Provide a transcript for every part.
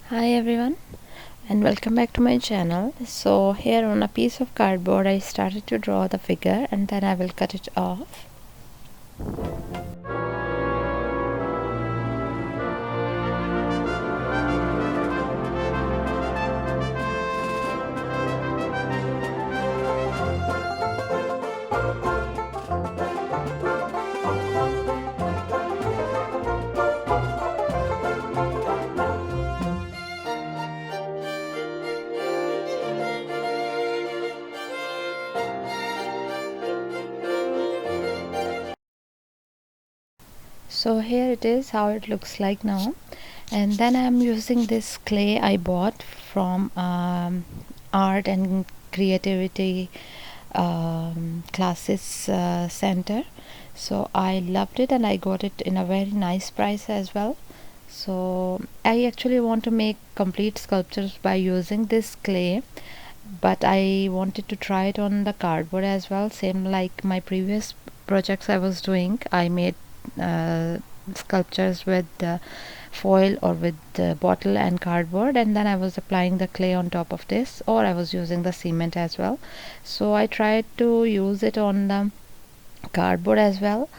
Hi everyone, and welcome back to my channel. So here on a piece of cardboard I started to draw the figure and then I will cut it off. So here it is how it looks like now, and then I'm using this clay I bought from art and creativity classes center. So I loved it and I got it in a very nice price as well. So I actually want to make complete sculptures by using this clay, but I wanted to try it on the cardboard as well, same like my previous projects I was doing. I made sculptures with foil or with bottle and cardboard, and then I was applying the clay on top of this, or I was using the cement as well. So I tried to use it on the cardboard as well,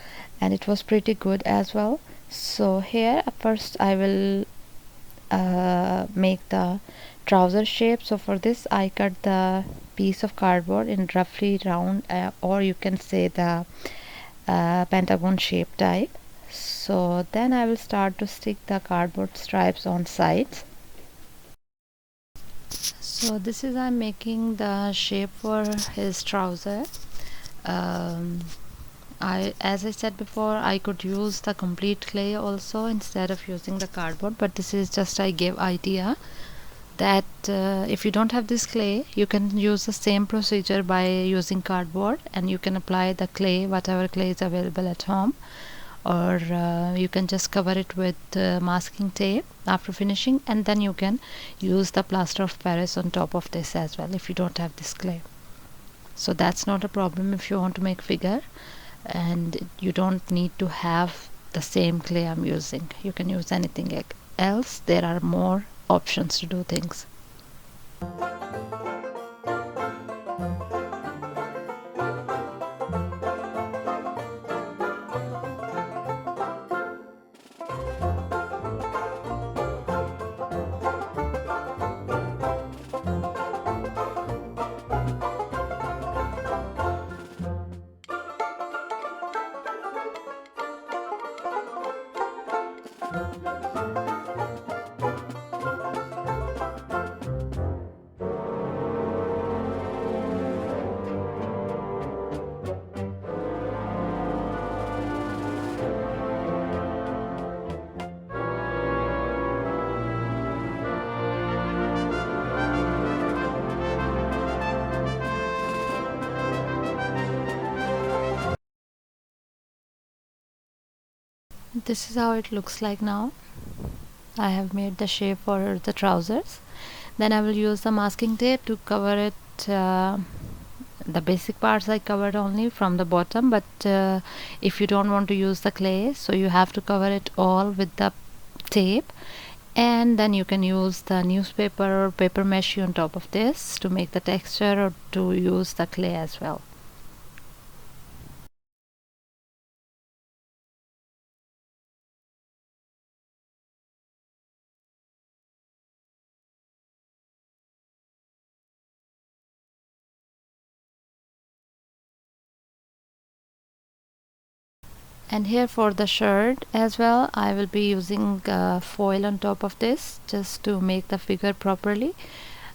and it was pretty good as well. So here first I will make the trouser shape. So for this I cut the piece of cardboard in roughly round, or you can say the pentagon shape type. So then I will start to stick the cardboard stripes on sides. So this is I'm making the shape for his trouser. um, as I said before, I could use the complete clay also instead of using the cardboard, but this is just I give idea that if you don't have this clay, you can use the same procedure by using cardboard, and you can apply the clay, whatever clay is available at home, or you can just cover it with masking tape after finishing, and then you can use the plaster of Paris on top of this as well if you don't have this clay. So that's not a problem if you want to make figure, and you don't need to have the same clay I'm using. You can use anything else. There are more options to do things. This is how it looks like now. I have made the shape for the trousers. Then I will use the masking tape to cover it. The basic parts I covered only from the bottom, but if you don't want to use the clay, so you have to cover it all with the tape, and then you can use the newspaper or paper mache on top of this to make the texture, or to use the clay as well. And here for the shirt as well, I will be using foil on top of this just to make the figure properly,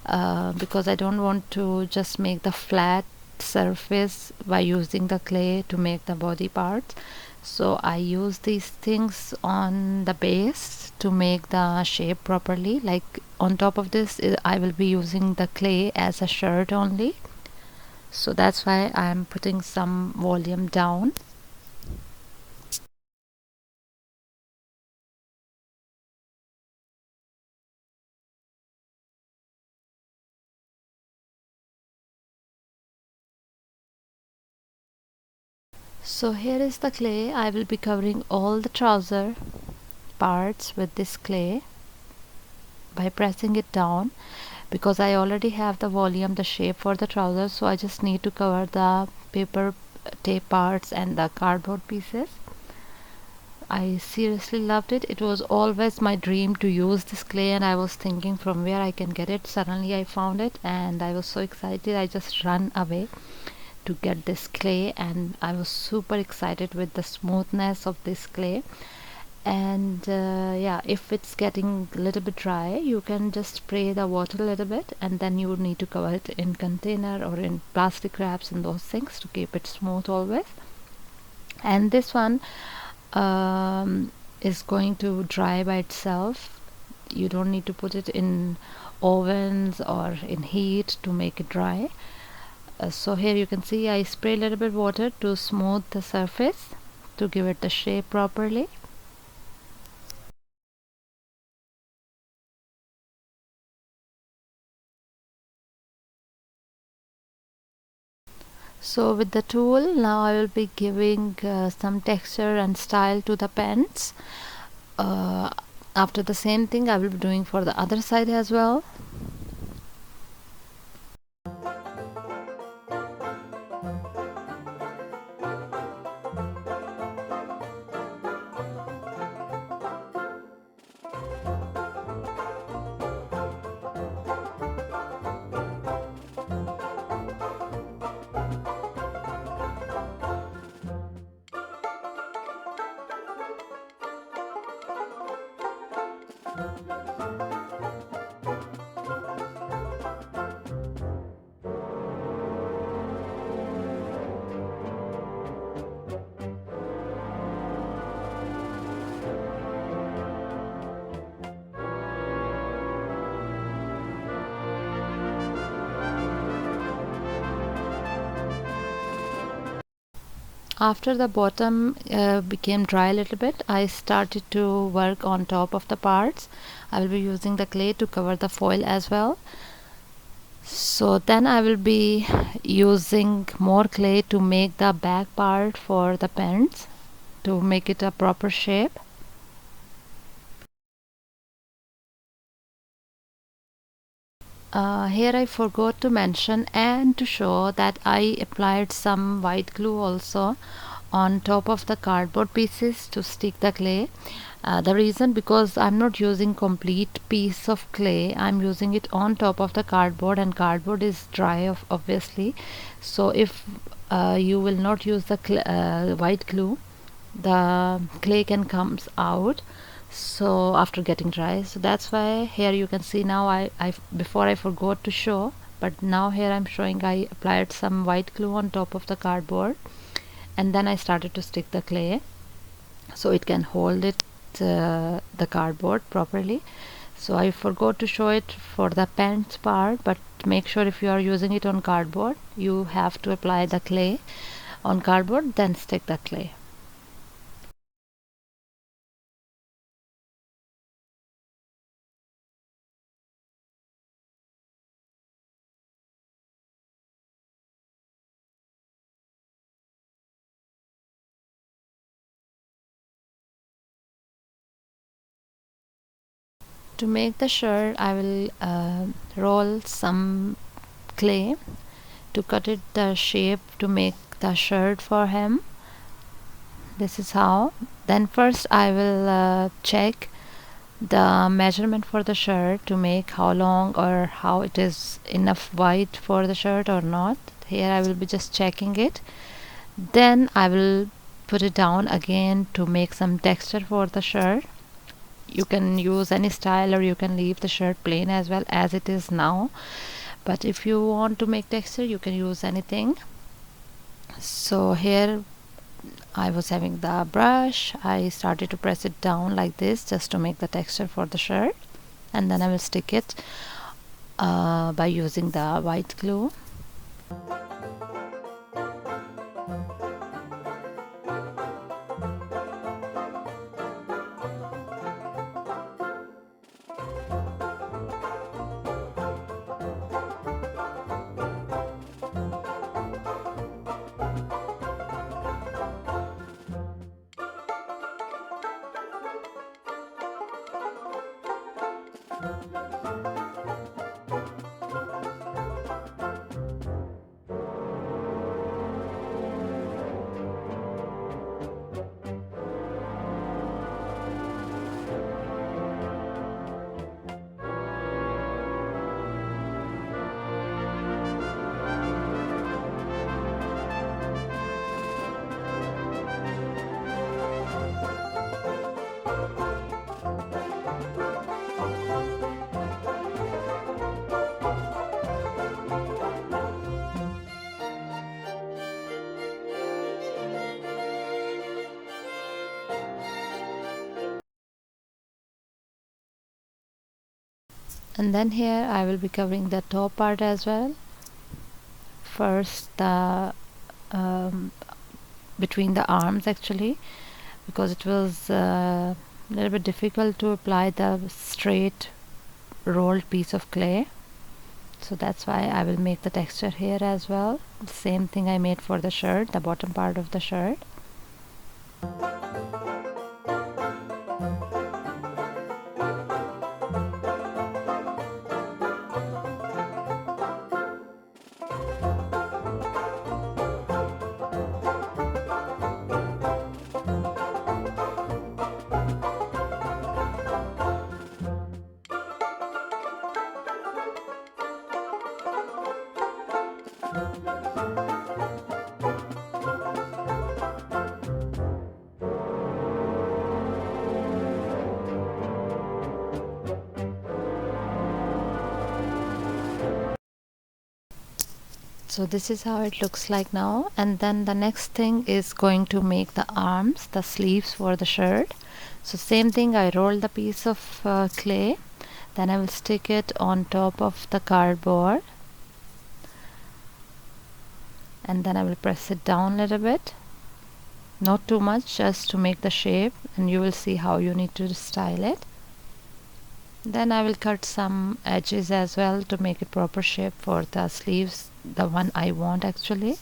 because I don't want to just make the flat surface by using the clay to make the body parts. So I use these things on the base to make the shape properly. Like on top of this, I will be using the clay as a shirt only, so that's why I'm putting some volume down. So here is the clay. I will be covering all the trouser parts with this clay. by pressing it down, because I already have the volume, the shape for the trousers, so I just need to cover the paper tape parts and the cardboard pieces. I seriously loved it. It was always my dream to use this clay, and I was thinking from where I can get it. Suddenly I found it and I was so excited. I just ran away to get this clay, and I was super excited with the smoothness of this clay. And yeah, if it's getting a little bit dry, you can just spray the water a little bit, and then you would need to cover it in container or in plastic wraps and those things to keep it smooth always. And this one is going to dry by itself. You don't need to put it in ovens or in heat to make it dry. So here you can see I spray a little bit water to smooth the surface to give it the shape properly. So with the tool, now I will be giving some texture and style to the pants. After the same thing I will be doing for the other side as well. After the bottom became dry a little bit, I started to work on top of the parts. I will be using the clay to cover the foil as well. So then I will be using more clay to make the back part for the pants, to make it a proper shape. Here I forgot to mention and to show that I applied some white glue also on top of the cardboard pieces to stick the clay. The reason, because I'm not using complete piece of clay, I'm using it on top of the cardboard, and cardboard is dry obviously. So if you will not use the white glue, the clay can comes out, so after getting dry. So that's why here you can see now I before I forgot to show, but now here I'm showing I applied some white glue on top of the cardboard, and then I started to stick the clay so it can hold it the cardboard properly. So I forgot to show it for the pants part, but make sure if you are using it on cardboard, you have to apply the clay on cardboard, then stick the clay. To make the shirt, I will roll some clay to cut it the shape to make the shirt for him. This is how. Then first I will check the measurement for the shirt to make how long or how it is enough wide for the shirt or not. Here I will be just checking it. Then I will put it down again to make some texture for the shirt. You can use any style, or you can leave the shirt plain as well as it is now, but if you want to make texture you can use anything. So here I was having the brush, I started to press it down like this just to make the texture for the shirt, and then I will stick it by using the white glue. And then here I will be covering the top part as well. First the between the arms actually, because it was a little bit difficult to apply the straight rolled piece of clay. So that's why I will make the texture here as well. The same thing I made for the shirt, the bottom part of the shirt. So this is how it looks like now, and then the next thing is going to make the arms, the sleeves for the shirt. So same thing, I roll the piece of clay, then I will stick it on top of the cardboard, and then I will press it down a little bit, not too much, just to make the shape, and you will see how you need to style it. Then I will cut some edges as well to make it proper shape for the sleeves, the one I want actually.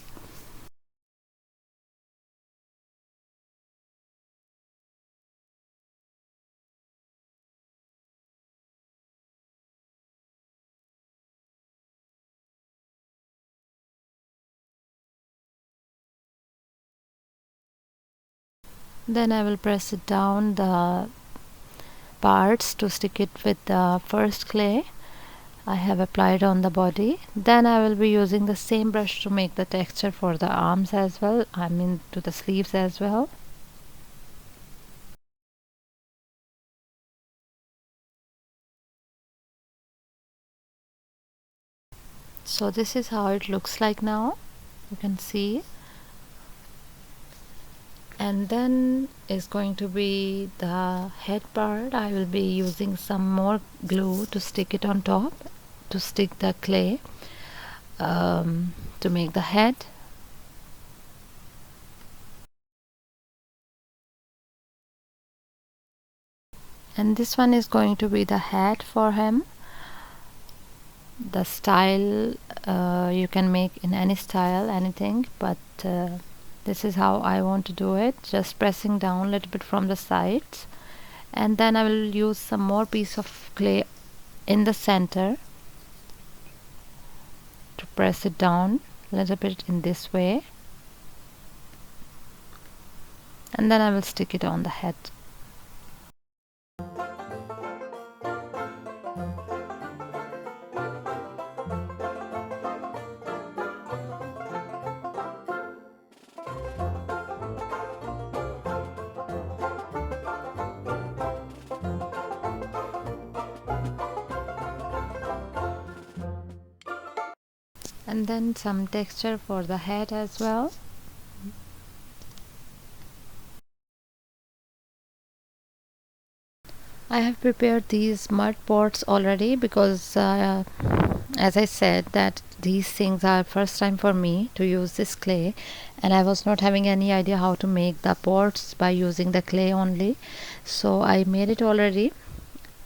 Then I will press it down the parts to stick it with the first clay I have applied on the body. Then I will be using the same brush to make the texture for the arms as well, I mean to the sleeves as well. So this is how it looks like now, you can see. And then is going to be the head part. I will be using some more glue to stick it on top, to stick the clay to make the head. And this one is going to be the hat for him. The style you can make in any style, anything, but this is how I want to do it, just pressing down a little bit from the sides, and then I will use some more piece of clay in the center to press it down a little bit in this way, and then I will stick it on the head. And then some texture for the head as well. I have prepared these mud pots already because as I said that these things are first time for me to use this clay, and I was not having any idea how to make the pots by using the clay only. So I made it already,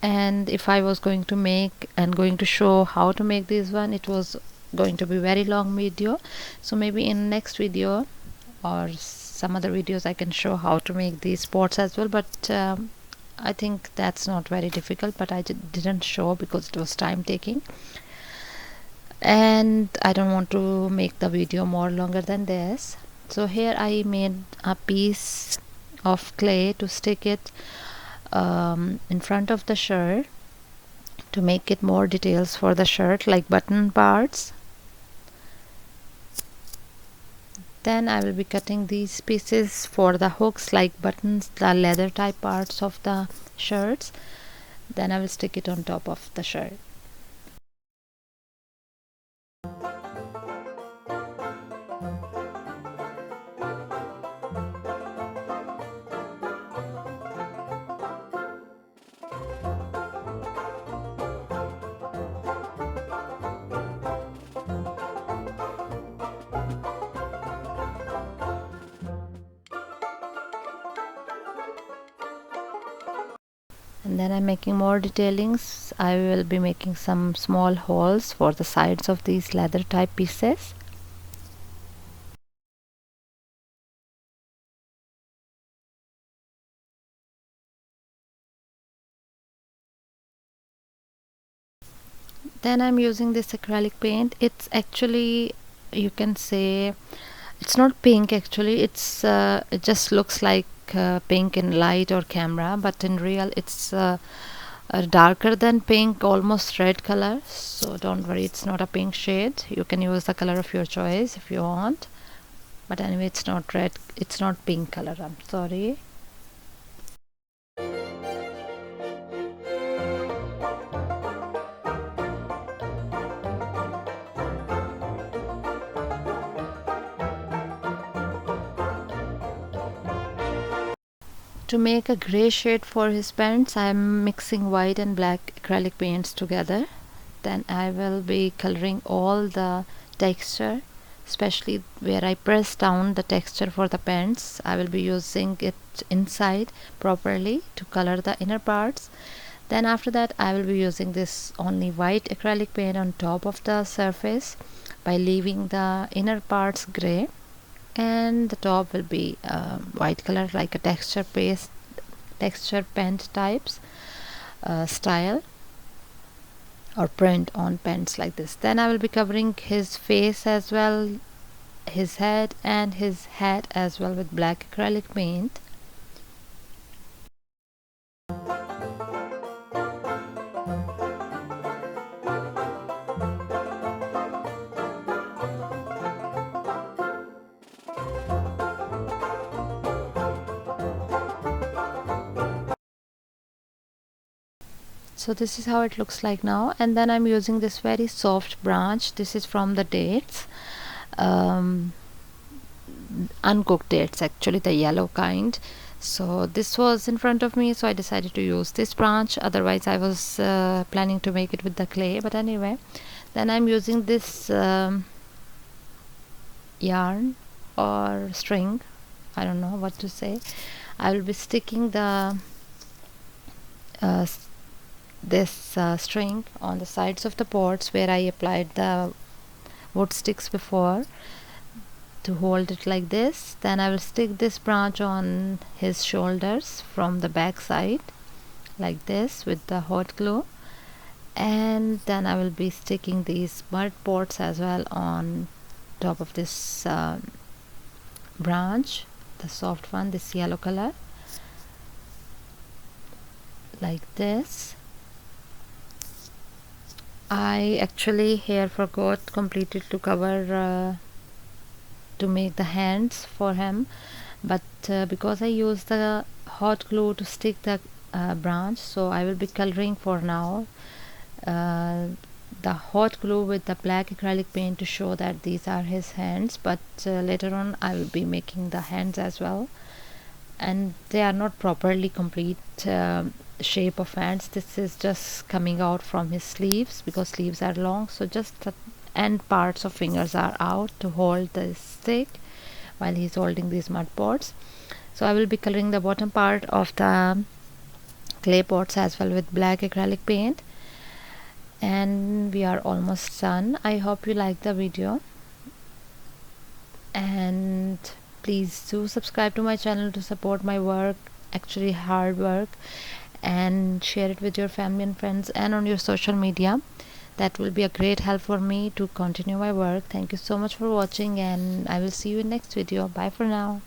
and if I was going to make and going to show how to make this one, it was going to be very long video. So maybe in next video or some other videos I can show how to make these pots as well, but I think that's not very difficult, but I didn't show because it was time taking, and I don't want to make the video more longer than this. So here I made a piece of clay to stick it in front of the shirt to make it more details for the shirt, like button parts. Then I will be cutting these pieces for the hooks, like buttons, the leather type parts of the shirts. Then I will stick it on top of the shirt. And then I'm making more detailings. I will be making some small holes for the sides of these leather type pieces. Then I'm using this acrylic paint. It's actually, you can say, it's not pink actually. It just looks like pink in light or camera, but in real it's darker than pink, almost red color. So don't worry, it's not a pink shade. You can use the color of your choice if you want, but anyway, it's not red, it's not pink color, I'm sorry. To make a gray shade for his pants, I am mixing white and black acrylic paints together. Then I will be coloring all the texture, especially where I press down the texture for the pants. I will be using it inside properly to color the inner parts. Then after that I will be using this only white acrylic paint on top of the surface by leaving the inner parts gray, and the top will be white color, like a texture paint types style or print on pants like this. Then I will be covering his face as well, his head and his hat as well with black acrylic paint. So this is how it looks like now. And then I'm using this very soft branch. This is from the dates, um, uncooked dates actually, the yellow kind. So this was in front of me, so I decided to use this branch. Otherwise I was planning to make it with the clay, but anyway. Then I'm using this yarn or string, I don't know what to say. I will be sticking the uh, this string on the sides of the pots where I applied the wood sticks before to hold it like this. Then I will stick this branch on his shoulders from the back side like this with the hot glue, and then I will be sticking these mud pots as well on top of this branch, the soft one, this yellow color, like this. I actually here forgot completely to cover to make the hands for him, but because I used the hot glue to stick the branch, so I will be coloring for now the hot glue with the black acrylic paint to show that these are his hands, but later on I will be making the hands as well, and they are not properly complete shape of hands. This is just coming out from his sleeves because sleeves are long, so just the end parts of fingers are out to hold the stick while he's holding these mud pots. So I will be coloring the bottom part of the clay pots as well with black acrylic paint, and we are almost done. I hope you like the video, and please do subscribe to my channel to support my work, actually hard work, and share it with your family and friends and on your social media. That will be a great help for me to continue my work. Thank you so much for watching, and I will see you in next video. Bye for now.